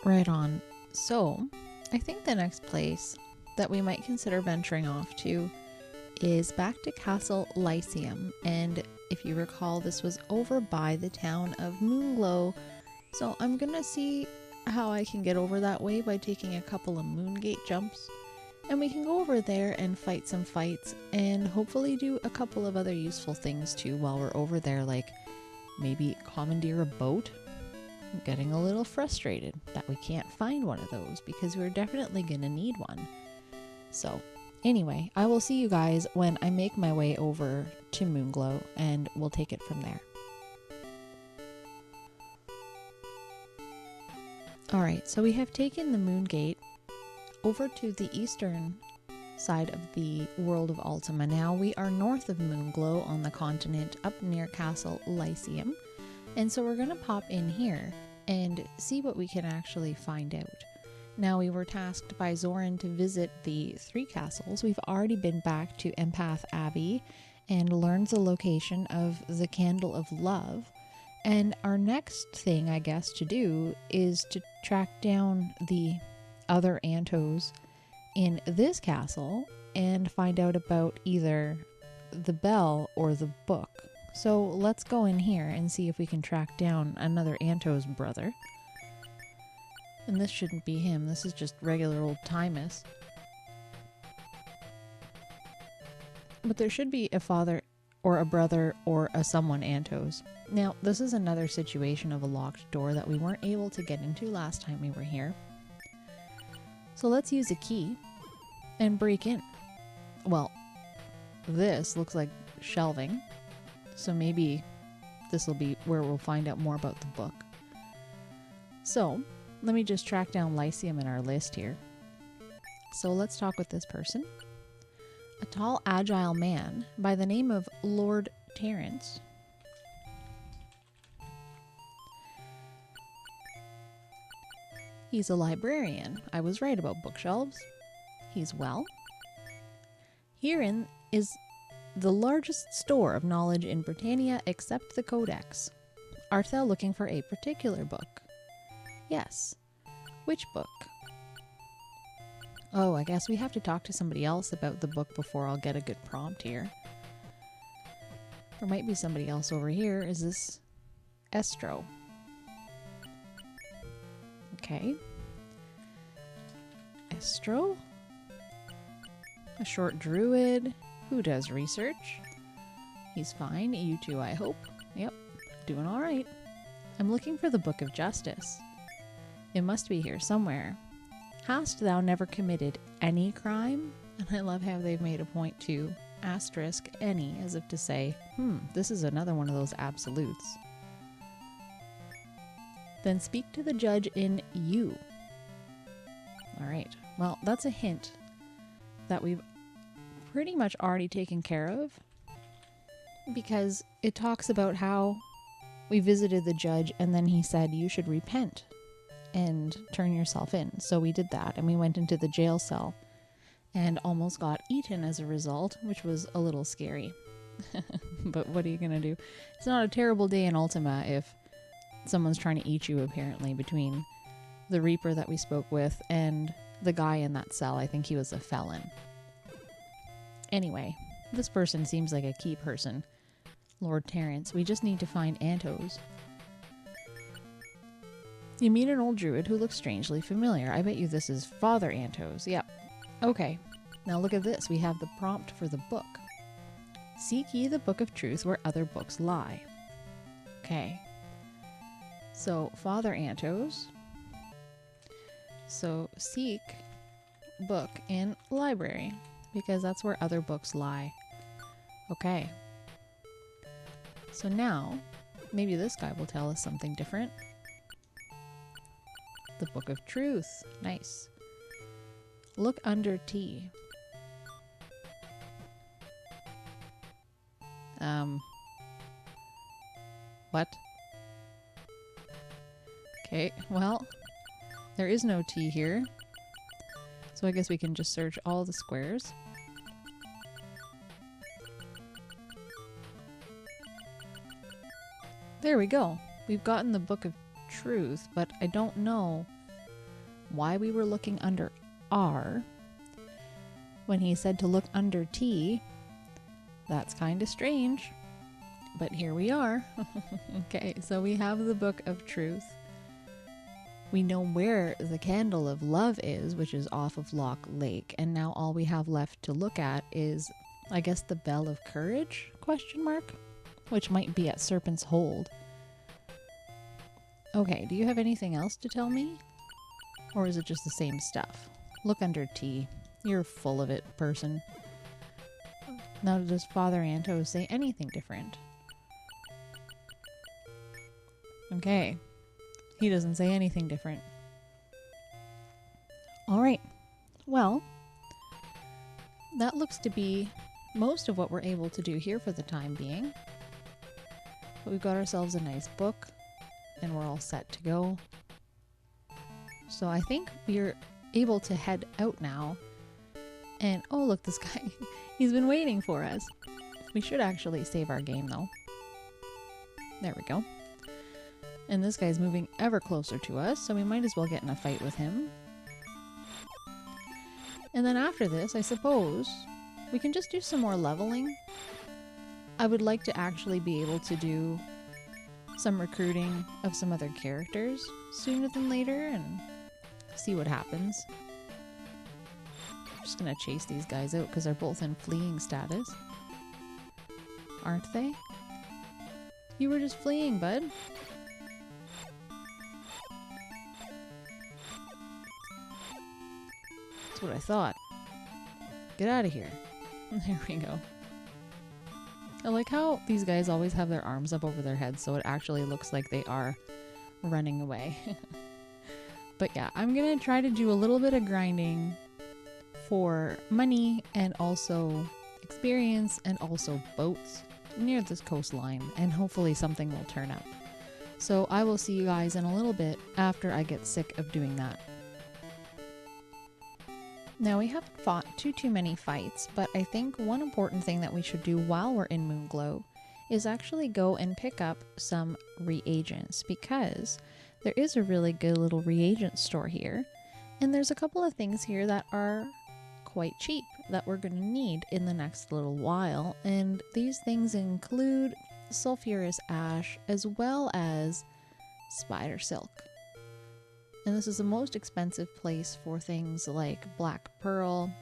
Right on. So, I think the next place that we might consider venturing off to is back to Castle Lycaeum. And if you recall, this was over by the town of Moonglow. So I'm gonna see how I can get over that way by taking a couple of Moongate jumps. And we can go over there and fight some fights and hopefully do a couple of other useful things too while we're over there, like maybe commandeer a boat. I'm getting a little frustrated that we can't find one of those because we're definitely gonna need one. So anyway, I will see you guys when I make my way over to Moonglow and we'll take it from there. Alright, so we have taken the Moongate over to the eastern side of the world of Ultima. Now we are north of Moonglow on the continent up near Castle Lycaeum. And so we're going to pop in here and see what we can actually find out. Now we were tasked by Zoran to visit the 3 castles. We've already been back to Empath Abbey and learned the location of the Candle of Love. And our next thing, I guess, to do is to track down the other Antos in this castle and find out about either the bell or the book. So let's go in here and see if we can track down another Anto's brother. And this shouldn't be him, this is just regular old Timus. But there should be a father or a brother or a someone Antos. Now, this is another situation of a locked door that we weren't able to get into last time we were here. So let's use a key and break in. Well, this looks like shelving, so maybe this will be where we'll find out more about the book. So let me just track down Lyceum in our list here. So let's talk with this person. A tall, agile man by the name of Lord Terrence. He's a librarian. I was right about bookshelves. He's well. Herein is the largest store of knowledge in Britannia except the Codex. Art thou looking for a particular book? Yes. Which book? Oh, I guess we have to talk to somebody else about the book before I'll get a good prompt here. There might be somebody else over here. Is this Estro? Okay. Estro? A short druid who does research. He's fine. You too, I hope. Yep. Doing alright. I'm looking for the Book of Justice. It must be here somewhere. Hast thou never committed any crime? And I love how they've made a point to asterisk any, as if to say, this is another one of those absolutes. Then speak to the judge in you. Alright, well, that's a hint that we've pretty much already taken care of, because it talks about how we visited the judge and then he said you should repent and turn yourself in. So we did that and we went into the jail cell and almost got eaten as a result, which was a little scary. But what are you gonna do? It's not a terrible day in Ultima if someone's trying to eat you, apparently, between the Reaper that we spoke with and the guy in that cell. I think he was a felon. Anyway, this person seems like a key person. Lord Terrence. We just need to find Antos. You meet an old druid who looks strangely familiar. I bet you this is Father Antos. Yep. Okay. Now look at this. We have the prompt for the book. Seek ye the book of truth where other books lie. Okay. So, Father Antos. So, seek book in library, because that's where other books lie. Okay. So now, maybe this guy will tell us something different. The Book of Truth. Nice. Look under T. What? Okay, well, there is no T here. So I guess we can just search all the squares. There we go. We've gotten the Book of Truth, but I don't know why we were looking under R when he said to look under T. That's kind of strange, but here we are. Okay, so we have the Book of Truth. We know where the Candle of Love is, which is off of Loch Lake, and now all we have left to look at is, I guess, the Bell of Courage, question mark, which might be at Serpent's Hold. Okay, do you have anything else to tell me? Or is it just the same stuff? Look under T. You're full of it, person. Now, does Father Anto say anything different? Okay. He doesn't say anything different. Alright. Well, that looks to be most of what we're able to do here for the time being. But we've got ourselves a nice book, and we're all set to go. So I think we're able to head out now. And, oh look, this guy, he's been waiting for us. We should actually save our game though. There we go. And this guy's moving ever closer to us, so we might as well get in a fight with him. And then after this, I suppose, we can just do some more leveling. I would like to actually be able to do some recruiting of some other characters sooner than later and see what happens. I'm just gonna chase these guys out because they're both in fleeing status. Aren't they? You were just fleeing, bud. That's what I thought. Get out of here. There we go. I like how these guys always have their arms up over their heads so it actually looks like they are running away. But yeah, I'm gonna try to do a little bit of grinding for money and also experience and also boats near this coastline, and hopefully something will turn up. So I will see you guys in a little bit after I get sick of doing that. Now, we haven't fought too many fights, but I think one important thing that we should do while we're in Moonglow is actually go and pick up some reagents, because there is a really good little reagent store here, and there's a couple of things here that are quite cheap that we're going to need in the next little while, and these things include sulfurous ash as well as spider silk. And this is the most expensive place for things like black pearl,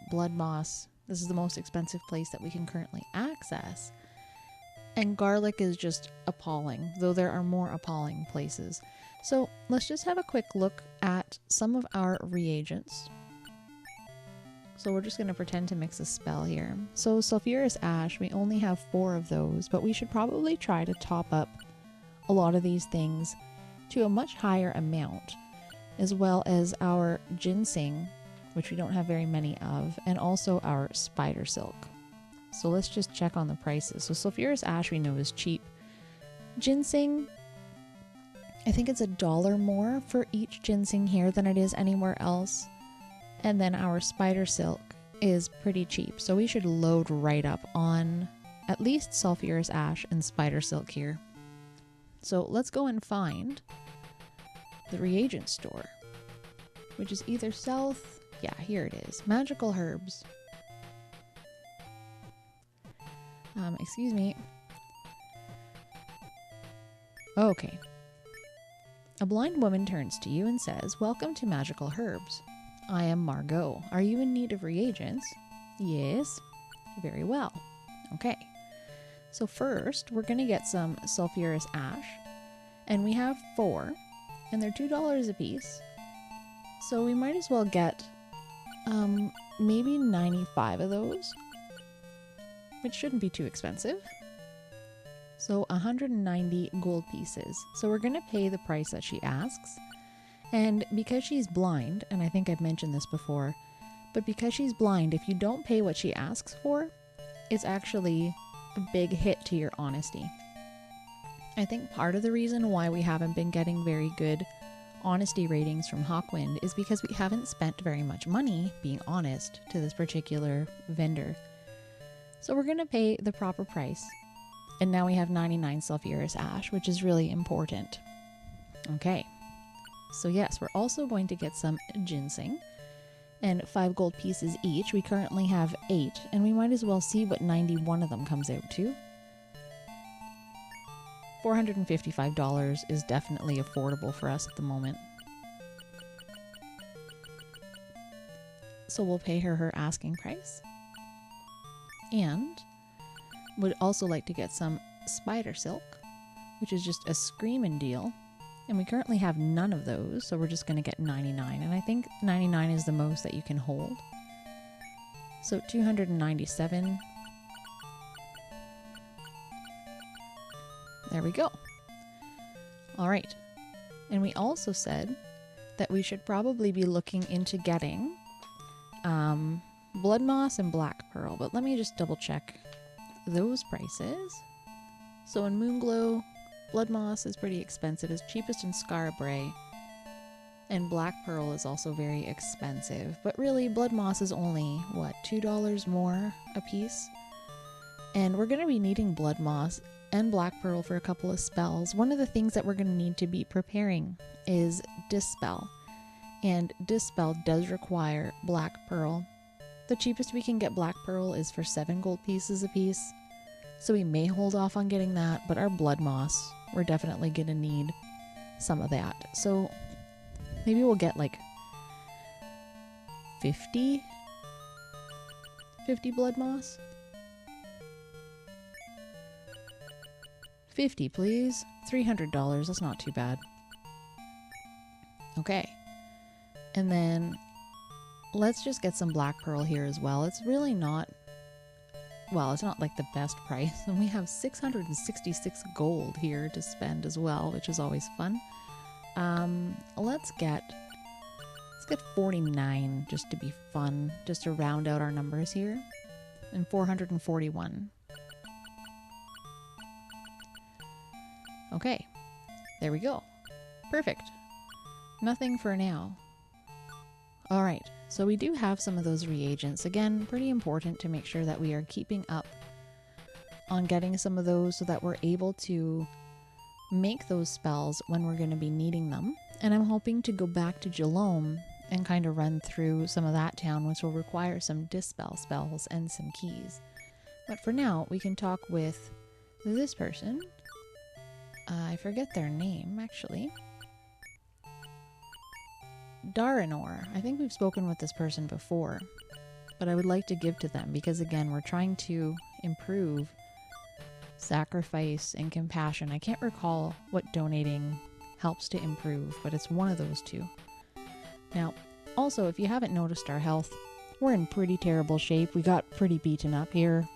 blood moss. This is the most expensive place that we can currently access. And garlic is just appalling, though there are more appalling places. So let's just have a quick look at some of our reagents. So we're just going to pretend to mix a spell here. So sulfurous ash, we only have 4 of those, but we should probably try to top up a lot of these things to a much higher amount, as well as our ginseng, which we don't have very many of, and also our spider silk. So let's just check on the prices. So sulfurous ash we know is cheap. Ginseng, I think it's $1 more for each ginseng here than it is anywhere else. And then our spider silk is pretty cheap. So we should load right up on at least sulfurous ash and spider silk here. So let's go and find the Reagent Store, which is either south, yeah, here it is, magical herbs. Excuse me. Okay. A blind woman turns to you and says, "Welcome to Magical Herbs. I am Margot. Are you in need of reagents?" "Yes." "Very well. Okay. So first, we're going to get some sulfurous ash, and we have 4, and they're $2 a piece. So we might as well get maybe 95 of those, which shouldn't be too expensive. So 190 gold pieces. So we're going to pay the price that she asks, and because she's blind, and I think I've mentioned this before, but because she's blind, if you don't pay what she asks for, it's actually a big hit to your honesty. I think part of the reason why we haven't been getting very good honesty ratings from Hawkwind is because we haven't spent very much money being honest to this particular vendor. So we're going to pay the proper price. And now we have 99 sulfurous ash, which is really important. Okay. So yes, we're also going to get some ginseng and 5 gold pieces each. We currently have 8, and we might as well see what 91 of them comes out to. $455 is definitely affordable for us at the moment. So we'll pay her her asking price. And would also like to get some spider silk, which is just a screamin' deal. And we currently have none of those, so we're just going to get 99. And I think 99 is the most that you can hold. So 297. There we go. All right. And we also said that we should probably be looking into getting blood moss and black pearl. But let me just double check those prices. So in Moonglow, blood moss is pretty expensive. It's cheapest in Scarabray. And black pearl is also very expensive. But really, blood moss is only, what, $2 more a piece? And we're going to be needing blood moss and black pearl for a couple of spells. One of the things that we're going to need to be preparing is Dispel. And Dispel does require black pearl. The cheapest we can get black pearl is for 7 gold pieces a piece. So we may hold off on getting that, but our blood moss, we're definitely going to need some of that. So maybe we'll get like 50 blood moss. 50, please. $300. That's not too bad. Okay. And then let's just get some black pearl here as well. It's really not, well, it's not like the best price. And we have 666 gold here to spend as well, which is always fun. Let's get 49 just to be fun, just to round out our numbers here. And 441. Okay, there we go. Perfect. Nothing for now. All right, so we do have some of those reagents. Again, pretty important to make sure that we are keeping up on getting some of those so that we're able to make those spells when we're going to be needing them. And I'm hoping to go back to Jhelom and kind of run through some of that town, which will require some Dispel spells and some keys. But for now, we can talk with this person. I forget their name, actually. Daranor. I think we've spoken with this person before, but I would like to give to them because, again, we're trying to improve sacrifice and compassion. I can't recall what donating helps to improve, but it's one of those two. Now, also, if you haven't noticed our health, we're in pretty terrible shape. We got pretty beaten up here.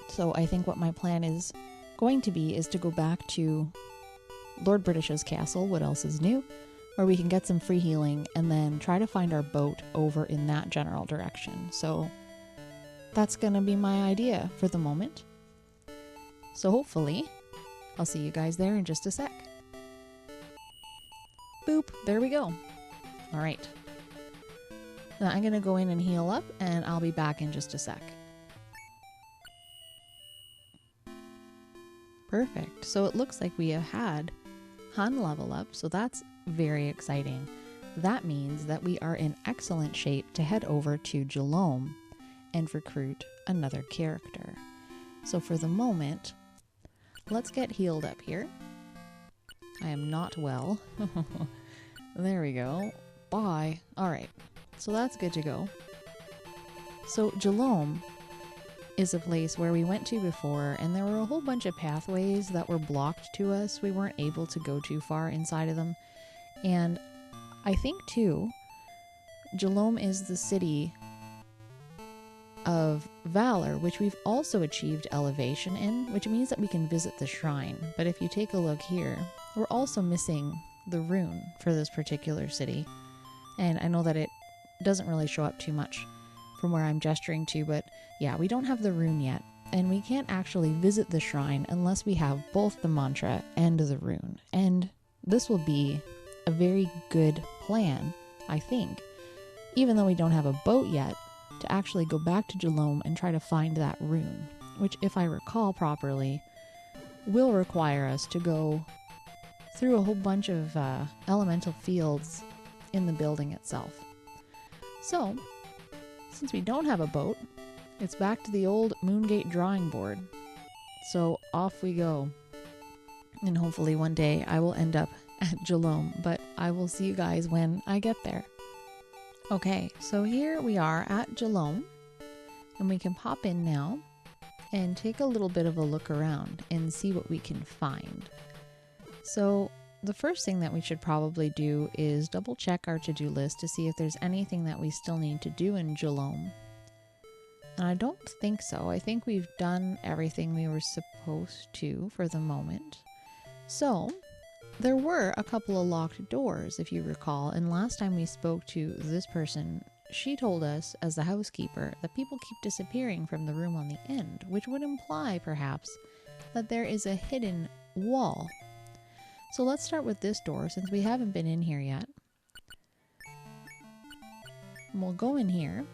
So I think what my plan is going to be is to go back to Lord British's castle, What Else Is New, where we can get some free healing and then try to find our boat over in that general direction. So that's going to be my idea for the moment. So hopefully I'll see you guys there in just a sec. Boop, there we go. All right. Now I'm going to go in and heal up and I'll be back in just a sec. Perfect. So it looks like we have had Hun level up, so that's very exciting. That means that we are in excellent shape to head over to Jhelom and recruit another character. So for the moment, let's get healed up here. I am not well. There we go. Bye. All right. So that's good to go. So Jhelom is a place where we went to before, and there were a whole bunch of pathways that were blocked to us. We weren't able to go too far inside of them. And I think, too, Jhelom is the city of Valor, which we've also achieved elevation in, which means that we can visit the shrine. But if you take a look here, we're also missing the rune for this particular city. And I know that it doesn't really show up too much from where I'm gesturing to, but yeah, we don't have the rune yet, and we can't actually visit the shrine unless we have both the mantra and the rune. And this will be a very good plan, I think, even though we don't have a boat yet, to actually go back to Jhelom and try to find that rune, which, if I recall properly, will require us to go through a whole bunch of elemental fields in the building itself. So, since we don't have a boat, it's back to the old Moongate drawing board. So off we go. And hopefully one day I will end up at Jhelom, but I will see you guys when I get there. Okay, so here we are at Jhelom, and we can pop in now and take a little bit of a look around and see what we can find. So the first thing that we should probably do is double check our to-do list to see if there's anything that we still need to do in Jhelom. And I don't think so. I think we've done everything we were supposed to for the moment. So there were a couple of locked doors, if you recall, and last time we spoke to this person, she told us, as the housekeeper, that people keep disappearing from the room on the end, which would imply, perhaps, that there is a hidden wall. So let's start with this door, since we haven't been in here yet. And we'll go in here.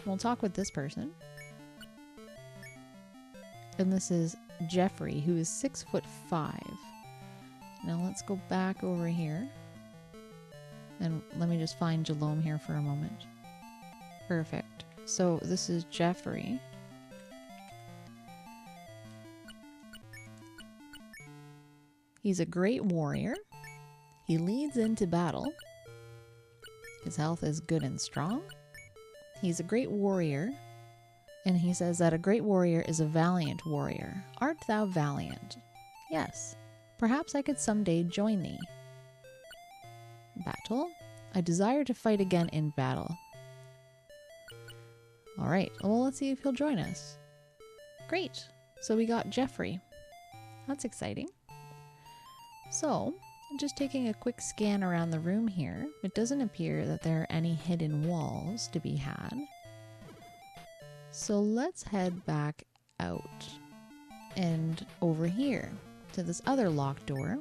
We'll talk with this person. And this is Geoffrey, who is 6'5". Now let's go back over here. And let me just find Jhelom here for a moment. Perfect. So this is Geoffrey. He's a great warrior. He leads into battle. His health is good and strong. He's a great warrior. And he says that a great warrior is a valiant warrior. Art thou valiant? Yes. Perhaps I could someday join thee. Battle? I desire to fight again in battle. Alright, well, let's see if he'll join us. Great. So we got Geoffrey. That's exciting. So, just taking a quick scan around the room here, it doesn't appear that there are any hidden walls to be had. So let's head back out and over here to this other locked door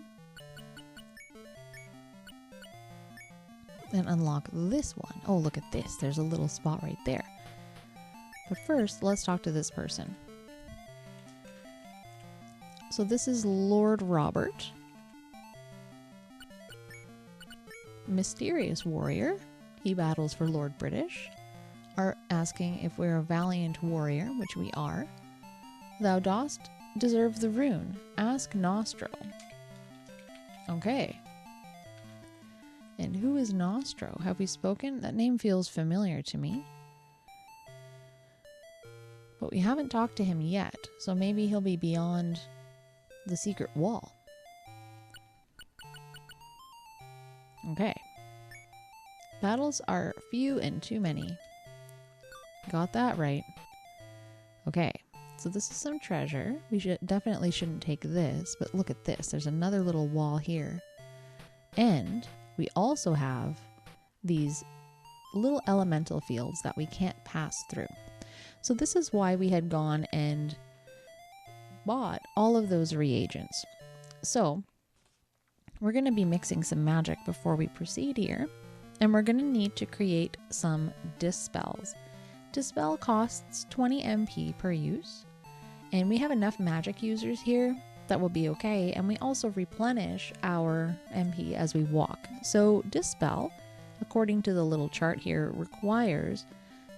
and unlock this one. Oh, look at this. There's a little spot right there. But first, let's talk to this person. So this is Lord Robert. Mysterious warrior. He battles for Lord British. Are asking if we're a valiant warrior, which we are. Thou dost deserve the rune. Ask Nostro. Okay. And who is Nostro? Have we spoken? That name feels familiar to me. But we haven't talked to him yet, so maybe he'll be beyond the secret wall. Okay. Battles are few and too many. Got that right. Okay. So this is some treasure. We definitely shouldn't take this, but look at this. There's another little wall here. And we also have these little elemental fields that we can't pass through. So this is why we had gone and bought all of those reagents. So we're going to be mixing some magic before we proceed here. And we're going to need to create some dispels. Dispel costs 20 MP per use. And we have enough magic users here that will be okay. And we also replenish our MP as we walk. So Dispel, according to the little chart here, requires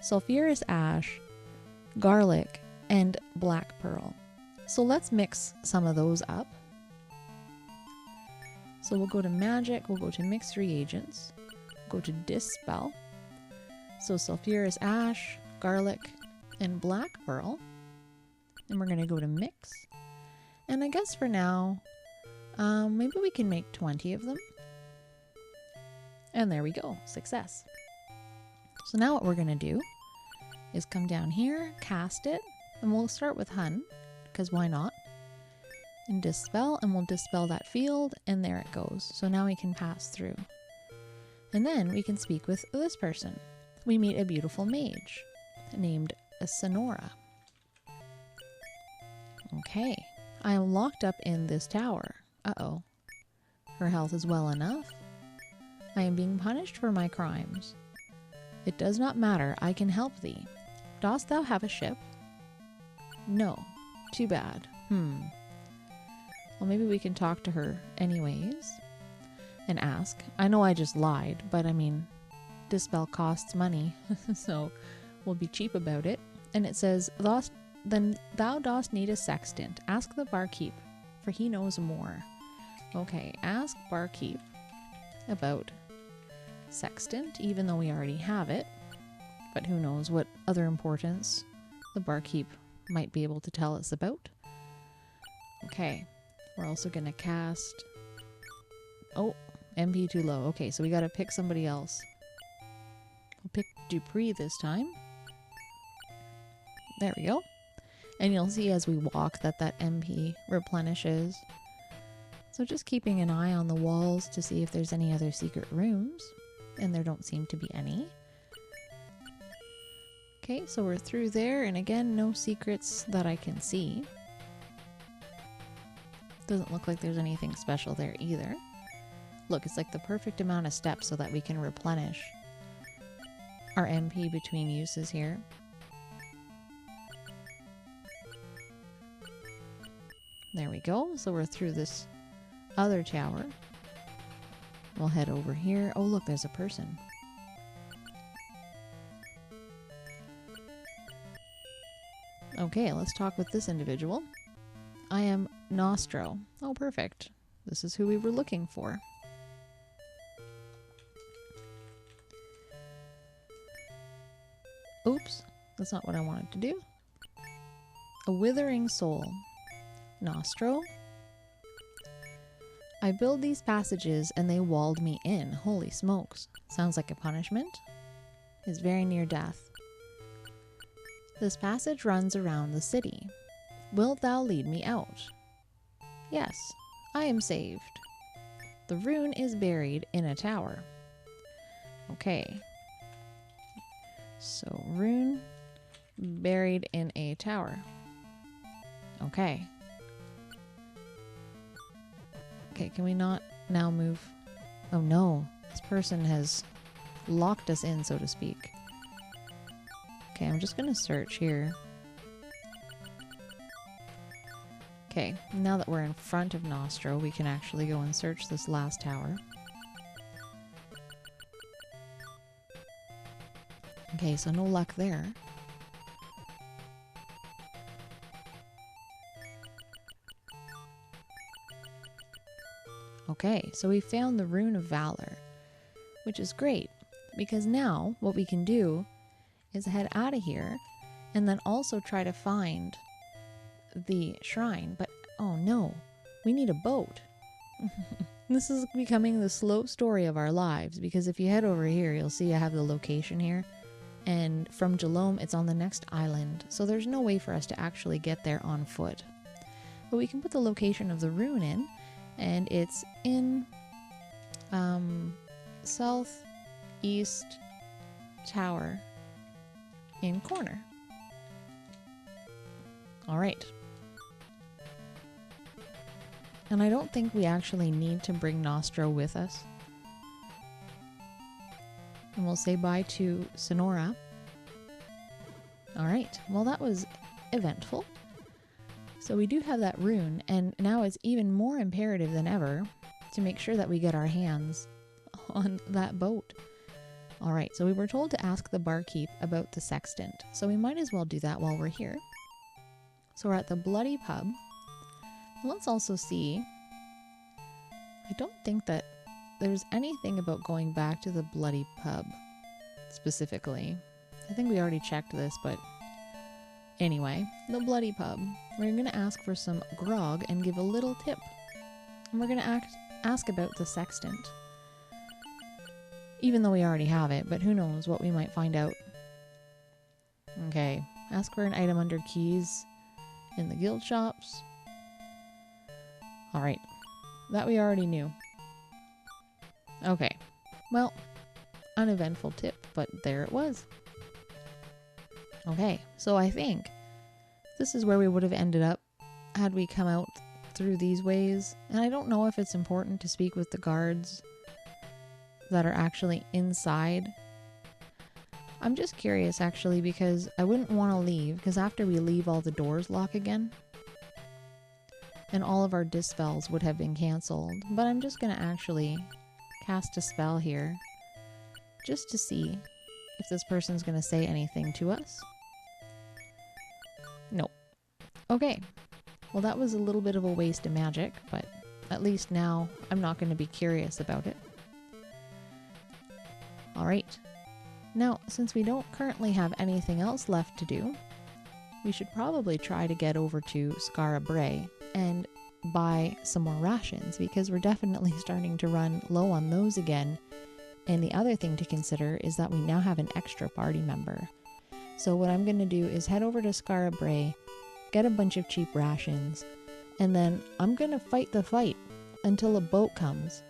sulfurous ash, garlic, and black pearl. So let's mix some of those up. So we'll go to magic, we'll go to mixed reagents, go to Dispel. So sulfurous ash, garlic, and black pearl. And we're going to go to mix. And I guess for now, maybe we can make 20 of them. And there we go, success. So now what we're going to do is come down here, cast it, and we'll start with Hun, because why not? And Dispel, and we'll dispel that field, and there it goes. So now we can pass through. And then we can speak with this person. We meet a beautiful mage named Sonora. Okay, I am locked up in this tower. Uh-oh. Her health is well enough. I am being punished for my crimes. It does not matter, I can help thee. Dost thou have a ship? No. Too bad. Well, maybe we can talk to her anyways and ask. I know I just lied, but I mean, dispel costs money, so we'll be cheap about it. And it says, then thou dost need a sextant. Ask the barkeep, for he knows more. Okay, ask barkeep about sextant, even though we already have it. But who knows what other importance the barkeep might be able to tell us about. Okay, we're also going to cast... Oh, MP too low. Okay, so we got to pick somebody else. We'll pick Dupree this time. There we go. And you'll see as we walk that MP replenishes. So just keeping an eye on the walls to see if there's any other secret rooms. And there don't seem to be any. Okay, so we're through there, and again, no secrets that I can see. Doesn't look like there's anything special there either. Look, it's like the perfect amount of steps so that we can replenish our MP between uses here. There we go. So we're through this other tower. We'll head over here. Oh, look, there's a person. Okay, let's talk with this individual. I am Nostro. Oh, perfect. This is who we were looking for. Oops, that's not what I wanted to do. A withering soul. Nostro. I build these passages and they walled me in. Holy smokes. Sounds like a punishment. Is very near death. This passage runs around the city. Wilt thou lead me out? Yes, I am saved. The rune is buried in a tower. Okay. So, rune buried in a tower. Okay. Okay, can we not now move? Oh no, this person has locked us in, so to speak. Okay, I'm just gonna search here. Okay, now that we're in front of Nostro, we can actually go and search this last tower. Okay, so no luck there. Okay, so we found the Rune of Valor, which is great, because now what we can do is head out of here and then also try to find the shrine. But oh no, we need a boat. This is becoming the slow story of our lives, because if you head over here, you'll see I have the location here. And from Jhelom, it's on the next island. So there's no way for us to actually get there on foot. But we can put the location of the rune in, and it's in southeast tower in corner. All right. And I don't think we actually need to bring Nostro with us. And we'll say bye to Sonora. All right. Well, that was eventful. So we do have that rune, and now it's even more imperative than ever to make sure that we get our hands on that boat. All right. So we were told to ask the barkeep about the sextant. So we might as well do that while we're here. So we're at the Bloody Pub. Let's also see. I don't think that there's anything about going back to the Bloody Pub specifically. I think we already checked this, but anyway, the Bloody Pub. We're going to ask for some grog and give a little tip. And we're going to ask about the sextant. Even though we already have it, but who knows what we might find out. Okay, ask for an item under keys in the guild shops. Alright, that we already knew. Okay, well, uneventful tip, but there it was. Okay, so I think this is where we would have ended up had we come out through these ways. And I don't know if it's important to speak with the guards that are actually inside. I'm just curious, actually, because I wouldn't want to leave, because after we leave, all the doors lock again. and all of our dispels would have been cancelled. But I'm just going to actually cast a spell here just to see if this person's going to say anything to us. Nope. Okay. Well, that was a little bit of a waste of magic, but at least now I'm not going to be curious about it. Alright. Now, since we don't currently have anything else left to do, we should probably try to get over to Skara Brae and buy some more rations, because we're definitely starting to run low on those again. And the other thing to consider is that we now have an extra party member. So what I'm going to do is head over to Skara Brae, get a bunch of cheap rations, and then I'm going to fight the fight until a boat comes.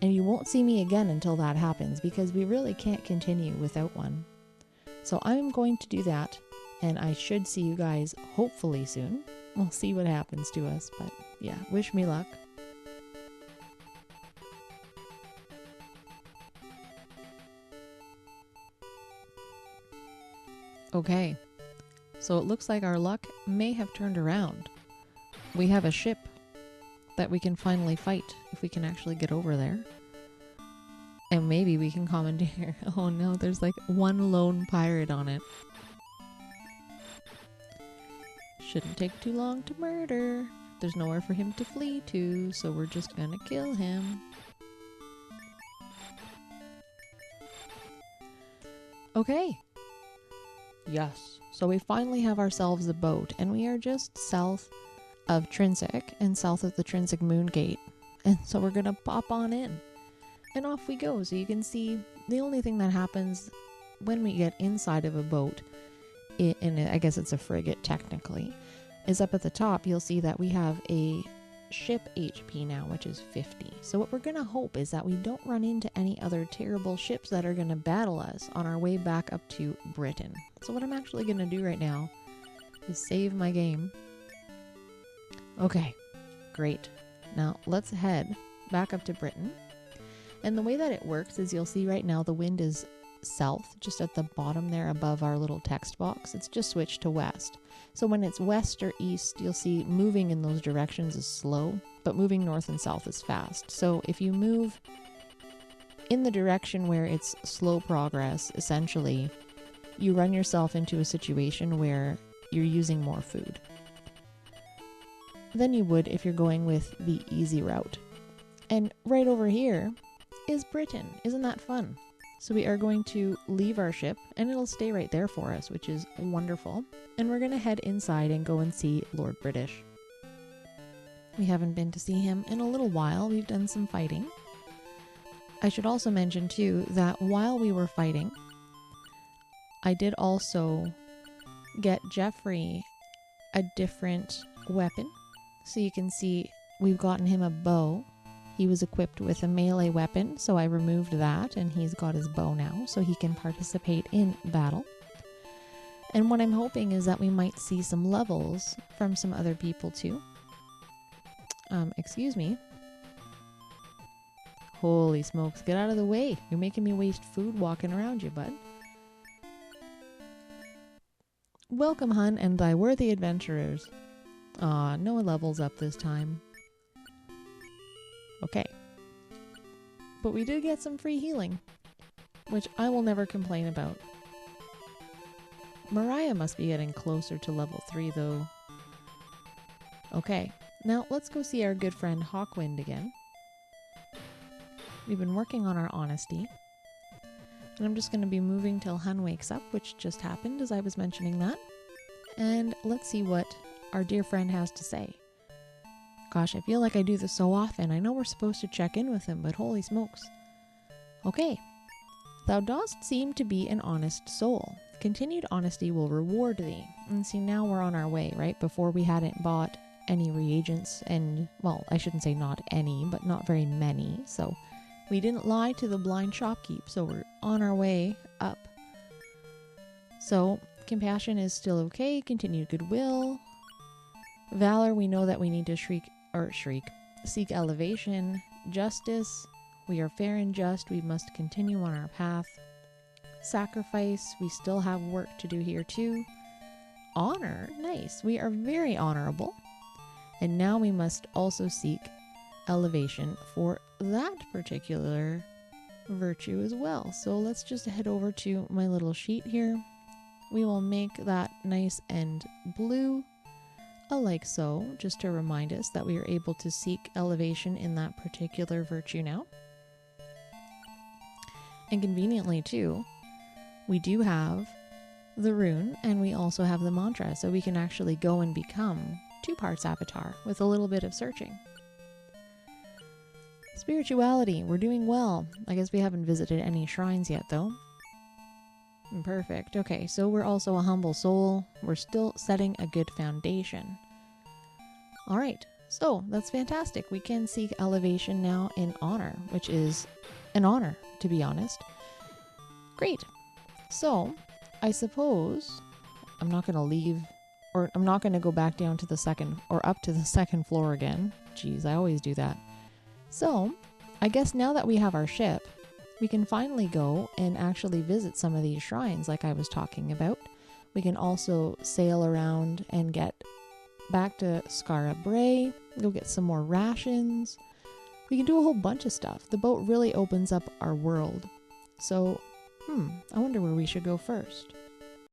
And you won't see me again until that happens, because we really can't continue without one. So I'm going to do that, and I should see you guys hopefully soon. We'll see what happens to us, but yeah, wish me luck. Okay, so it looks like our luck may have turned around. We have a ship that we can finally fight if we can actually get over there. And maybe we can commandeer. Oh no, there's like one lone pirate on it. Shouldn't take too long to murder. There's nowhere for him to flee to, so we're just gonna kill him. Okay. Yes. So we finally have ourselves a boat, and we are just south of Trinsic and south of the Trinsic Moon Gate. And so we're gonna pop on in. And off we go. So you can see the only thing that happens when we get inside of a boat, I guess it's a frigate technically, is up at the top you'll see that we have a ship HP now, which is 50. So what we're going to hope is that we don't run into any other terrible ships that are going to battle us on our way back up to Britain. So what I'm actually going to do right now is save my game. Okay, great. Now let's head back up to Britain. And the way that it works is you'll see right now the wind is south, just at the bottom there above our little text box. It's just switched to west. So when it's west or east, you'll see moving in those directions is slow, but moving north and south is fast. So if you move in the direction where it's slow progress, essentially, you run yourself into a situation where you're using more food than you would if you're going with the easy route. And right over here is Britain. Isn't that fun? So we are going to leave our ship, and it'll stay right there for us, which is wonderful. And we're going to head inside and go and see Lord British. We haven't been to see him in a little while. We've done some fighting. I should also mention too that while we were fighting, I did also get Geoffrey a different weapon. So you can see we've gotten him a bow. He was equipped with a melee weapon, so I removed that, and he's got his bow now, so he can participate in battle. And what I'm hoping is that we might see some levels from some other people too. Excuse me. Holy smokes, get out of the way. You're making me waste food walking around you, bud. Welcome, hun, and thy worthy adventurers. Aw, no levels up this time. Okay. But we did get some free healing, which I will never complain about. Mariah must be getting closer to level 3 though. Okay, now let's go see our good friend Hawkwind again. We've been working on our honesty. And I'm just going to be moving till Hun wakes up, which just happened as I was mentioning that. And let's see what our dear friend has to say. Gosh, I feel like I do this so often. I know we're supposed to check in with him, but holy smokes. Okay. Thou dost seem to be an honest soul. Continued honesty will reward thee. And see, now we're on our way, right? Before we hadn't bought any reagents and, well, I shouldn't say not any, but not very many. So we didn't lie to the blind shopkeep, so we're on our way up. So compassion is still okay. Continued goodwill. Valor, we know that we need to seek elevation. Justice, we are fair and just. We must continue on our path. Sacrifice, we still have work to do here too. Honor, nice. We are very honorable. And now we must also seek elevation for that particular virtue as well. So let's just head over to my little sheet here. We will make that nice and blue, like so, just to remind us that we are able to seek elevation in that particular virtue now. And conveniently too, we do have the rune and we also have the mantra, so we can actually go and become 2 parts avatar with a little bit of searching. Spirituality, we're doing well. I guess we haven't visited any shrines yet though. Perfect. Okay, so we're also a humble soul. We're still setting a good foundation. All right, so that's fantastic. We can seek elevation now in honor, which is an honor, to be honest. Great. So I suppose I'm not going to leave, or I'm not going to go back down to the second or up to the second floor again. Jeez, I always do that. So I guess now that we have our ship, we can finally go and actually visit some of these shrines like I was talking about. We can also sail around and get back to Skara Brae, go get some more rations. We can do a whole bunch of stuff. The boat really opens up our world. So, I wonder where we should go first.